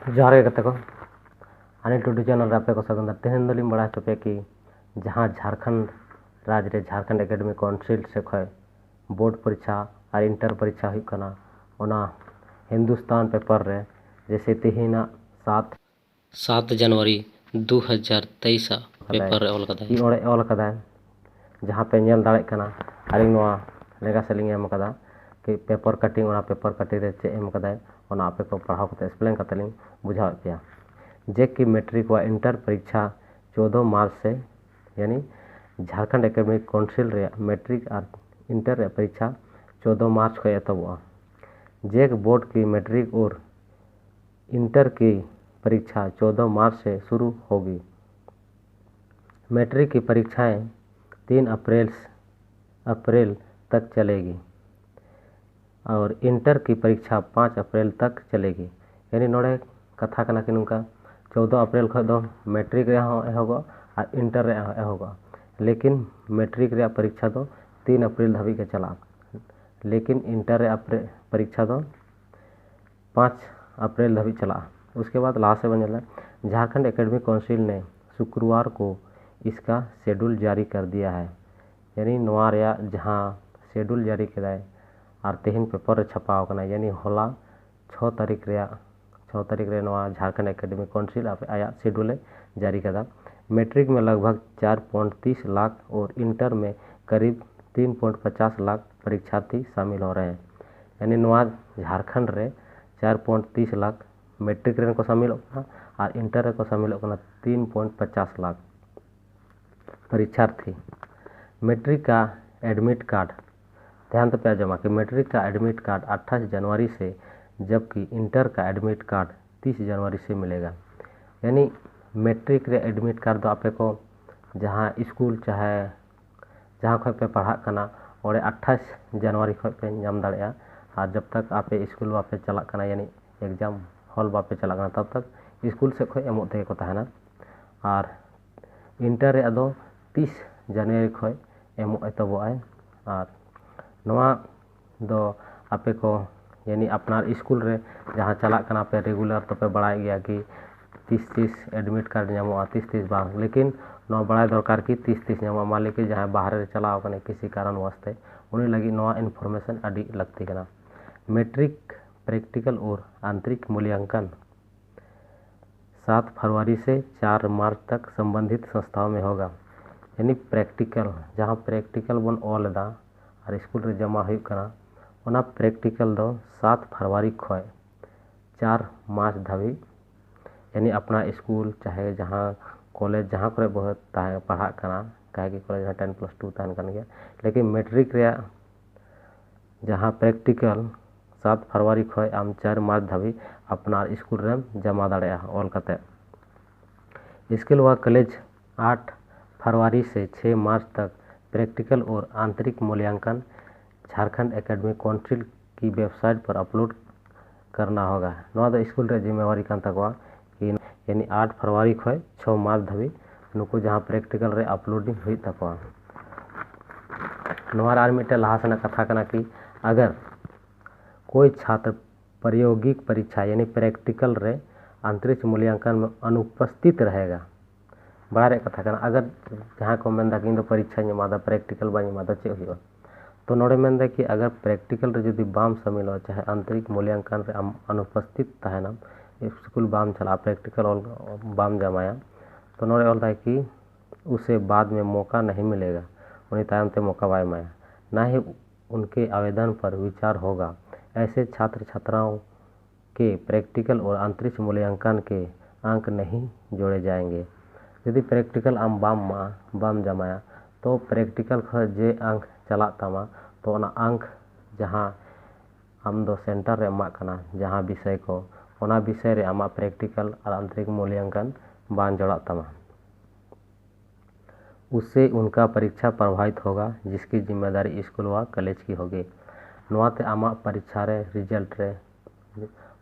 जोहार गे गाते को अनिल टुडू चैनल रे आपे को सगुन तेहन दलिम बड़ा चुपे कि जहाँ झारखंड राज्य रे झारखंड एकेडमिक काउंसिल से खय बोर्ड परीक्षा और इंटर परीक्षा हुई कना ओना हिंदुस्तान पेपर रे जैसे तेहिना 7 जनवरी 2023 पेपर रे ऑल कदा ओड़े ऑल कदा जहाँ पे नेल दाड़े कना आलिंग नोआ लेगा सेलिंग एम कदा कि पेपर कटिंग ओना पेपर कटिंग रे चे एम कदा ओना आपे को पढ़ाव कते एक्सप्लेन कते लिंग बुझाव पे जे कि मैट्रिक व इंटर परीक्षा 14 मार्च से यानी झारखंड एकेडमिक काउंसिल रे मैट्रिक और इंटर रे परीक्षा 14 मार्च को एतबा जे बोर्ड की मैट्रिक और इंटर की परीक्षा 14 मार्च से शुरू होगी। मैट्रिक की परीक्षाएं 3 अप्रैल तक चलेगी और इंटर की परीक्षा 5 अप्रैल तक चलेगी। यानी नोड़े कथा कना कि नुका 14 अप्रैल खो दो मैट्रिक रे एहोगा और इंटर रे एहोगा, लेकिन मैट्रिक रे परीक्षा दो 3 अप्रैल धाबी के चला, लेकिन इंटर रे परीक्षा दो 5 अप्रैल धाबी चला। उसके बाद लास्ट से बन जाता झारखंड एकेडमिक काउंसिल ने शुक्रवार को इसका शेड्यूल जारी कर दिया है। यानी नोआ रे जहाँ शेड्यूल जारी किया और तेहन पेपर छपाव कना यानी होला 6 तारीख रे नोआ झारखंड एकेडमिक काउंसिल आया शेड्यूल जारी कदा। मैट्रिक में लगभग 4.30 लाख और इंटर में करीब 3.50 लाख परीक्षार्थी शामिल हो रहे हैं। यानी नोआ झारखंड रे 4.30 लाख मैट्रिक रे को शामिल होना और इंटर रे को शामिल होना 3.50 लाख परीक्षार्थी। मैट्रिक का एडमिट कार्ड ध्यान तो पे जमा कि मैट्रिक का एडमिट कार्ड 28 जनवरी से जबकि इंटर का एडमिट कार्ड 30 जनवरी से मिलेगा। यानी मैट्रिक रे एडमिट कार्ड तो आपे को जहाँ स्कूल चाहे जहाँ खो पे पढ़ा कना और 28 जनवरी खो पे नाम दाड़ेया और जब तक आपे स्कूल वापे चला कना यानी एग्जाम हॉल वापे चला कना तब तक स्कूल से खो एमोग ते को तहना और इंटर रे दो 30 जनवरी खो एमोग एतबोआय और नोआ दो आपे को यानी अपना स्कूल रे जहाँ चला कना पे रेगुलर तो पे बड़ा गया कि 30 एडमिट कार्ड नामोआ 30 बांग, लेकिन नोआ बड़ा दरकार कि 30 नामोआ मान ली कि जहाँ बाहर रे चलाव कने किसी कारण वास्ते उन्हीं लगी नोआ इन्फॉर्मेशन अड़ी लगती कना। मैट्रिक प्रैक्टिकल और आंतरिक मूल्यांकन 7 फरवरी से 4 मार्च तक संबंधित संस्थाओं में होगा। यानी प्रैक्टिकल जहाँ प्रैक्टिकल बन ऑल दा और स्कूल रे जमा हुई कना ओना प्रैक्टिकल दो 7 फरवरी खो 4 मार्च धाबी यानी अपना स्कूल चाहे जहाँ कॉलेज जहाँ पर बहुत पढ़ा कना कहे कि कॉलेज 10+2 तहन कन गया, लेकिन मैट्रिक रे जहाँ प्रैक्टिकल 7 फरवरी खो आम 4 मार्च धाबी अपना स्कूल रे जमा दाड़े ऑल कते। इसके अलावा कॉलेज 8 फरवरी से 6 मार्च तक प्रैक्टिकल और आंतरिक मूल्यांकन झारखंड एकेडमिक काउंसिल की वेबसाइट पर अपलोड करना होगा। नोआ द स्कूल रे जिम्मेवारी कान तकवा कि यानी 8 फरवरी खो 6 मार्च धाबी नुकु जहाँ प्रैक्टिकल रे अपलोडिंग हुई तकवा। नोआ आर मिटे लहा सेना कथा कना कि अगर कोई छात्र प्रायोगिक परीक्षा यानी प्रैक्टिकल रे आंतरिक मूल्यांकन में अनुपस्थित रहेगा बड़ा रे कथा कना अगर जहाँ को मेन कि परीक्षा मादा प्रैक्टिकल बाई मादा चे हुआ तो नोड़े मेन कि अगर प्रैक्टिकल रे जदि बाम शामिल हो चाहे आंतरिक मूल्यांकन रे अनुपस्थित तहना स्कूल बाम चला प्रैक्टिकल बाम जमाया तो नोड़े ऑल कि उसे बाद में मौका नहीं मिलेगा, उन्हें टाइम से मौका वाय माया ना ही उनके आवेदन पर विचार होगा। ऐसे छात्र छात्राओं के प्रैक्टिकल और आंतरिक मूल्यांकन के अंक नहीं जोड़े जाएंगे। यदि प्रैक्टिकल आम बाम जमाया तो प्रैक्टिकल जे अंक चला तमा तो ओना अंक जहाँ आम दो सेंटर रे एमा कना जहाँ विषय को ओना विषय रे आमा प्रैक्टिकल और आंतरिक मूल्यांकन बान जोड़ा तमा, उससे उनका परीक्षा प्रभावित होगा जिसकी जिम्मेदारी स्कूल व कॉलेज की होगी। नोआते आमा परीक्षा रे रिजल्ट रे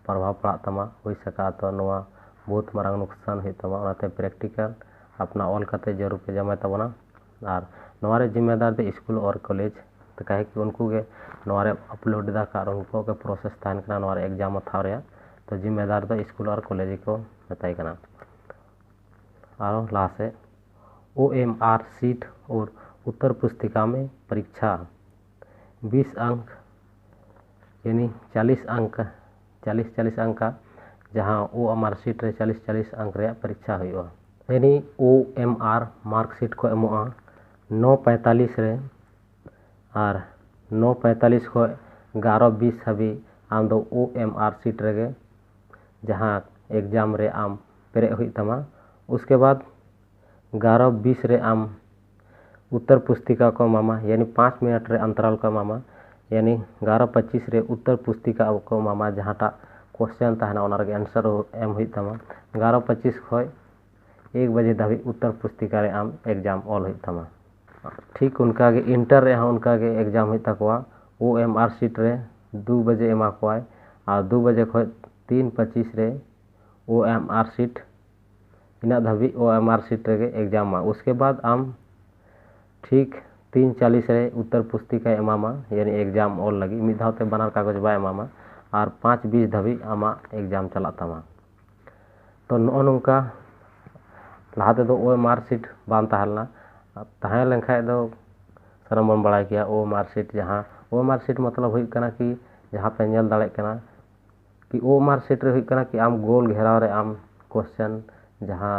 प्रभाव पड़ा तमा हुई सका तो नोआ बहुत मारंग नुकसान हुई तमा ओनाते प्रैक्टिकल अपना ऑल कते जरूर पे जमा तबना और नोआ रे जिम्मेदार दे स्कूल और कॉलेज तो कहे कि उनको के नोआ रे अपलोड दा कार उनको के प्रोसेस तान कना नोआ रे एग्जाम था रे तो तो जिम्मेदार तो स्कूल और कॉलेज को बताई करना। और लाहा से OMR सीट और उत्तर पुस्तिका में परीक्षा 20 अंक यानी 40 अंक 40 अंक का जहाँ OMR सीट रे 40 अंक रे परीक्षा हुआ यानी OMR मार्कशीट को एमोआ 9:45 रे और 9:45 को 11:20 हबी आम दो OMR सीट रेगे जहाँ एग्जाम रे आम पेरे हुई तमा। उसके बाद 11:20 रे आम उत्तर पुस्तिका को मामा यानी 5 मिनट रे अंतराल को मामा यानी 11:25 रे उत्तर पुस्तिका को मामा जहाँ टा क्वेश्चन तहना ओना रे आंसर एम हुई तमा। 11:25 खोय 1 बजे धाबी उत्तर पुस्तिका रे आम एग्जाम ऑल हुई तमा। ठीक उनका के इंटर रे उनका के एग्जाम हुई तकवा OMR सीट रे 2 बजे एमा कोय और 2 बजे खोय 3:25 रे OMR सीट इना धाबी OMR सीट रे एग्जाम। उसके बाद आम ठीक 3:40 रे उत्तर पुस्तिका एमामा यानी एग्जाम ऑल लगी मिद धावते बनार कागज बा एमामा और 5:20 धाबी आमा एग्जाम चला तमा। तो नोंका लहा तेदो OMR सीट बान तहलना तहां लेनखाय दो सरम बन बड़ा किया OMR सीट जहाँ OMR सीट मतलब हुई कना कि जहाँ पे नेल दाड़े कना कि OMR सीट रे हुई कना कि आम गोल घेराव रे आम क्वेश्चन जहाँ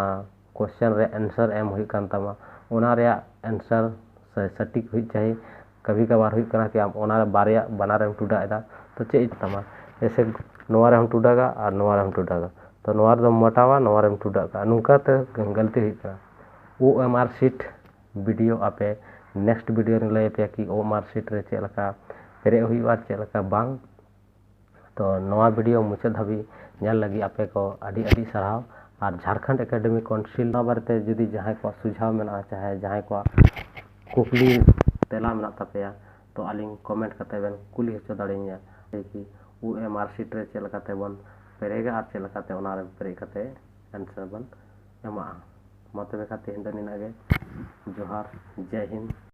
क्वेश्चन रे आंसर एम हुई कन तमा ओना रे आंसर सटीक हुई चाहिए। कभी कभार हुई कना कि आम ओना रे बारे बना रे टुडा एदा तो चेक तमा जैसे नोआ रे हम टुडागा और नोआ रे हम टुडागा तो नोआ रे मोटावा नोआ रे टुडागा नुका ते गलती हुई कना। OMR सीट वीडियो आपे नेक्स्ट वीडियो रे लय पे कि OMR सीट रे चेक लका पेरे हुई चेक लका बांग। तो नवा वीडियो मुचाद धाबी नेल लगी आपे को अड़ी साराव और झारखंड एकेडमिक काउंसिल बारे जुदी जहाँ को सुझाव मेना चाहे जहाँ को कुकली तेला मेना तपेया तो आलिंग कमेंट करते बेन कुली हचो दाड़ेनिया कि OMR सीट रे चेक लकाते बन पेरेगा और चेक लकाते ओना रे पेरे कते आंसर बन एमा मत बेका तेहन दनिना गे जोहार जय हिंद।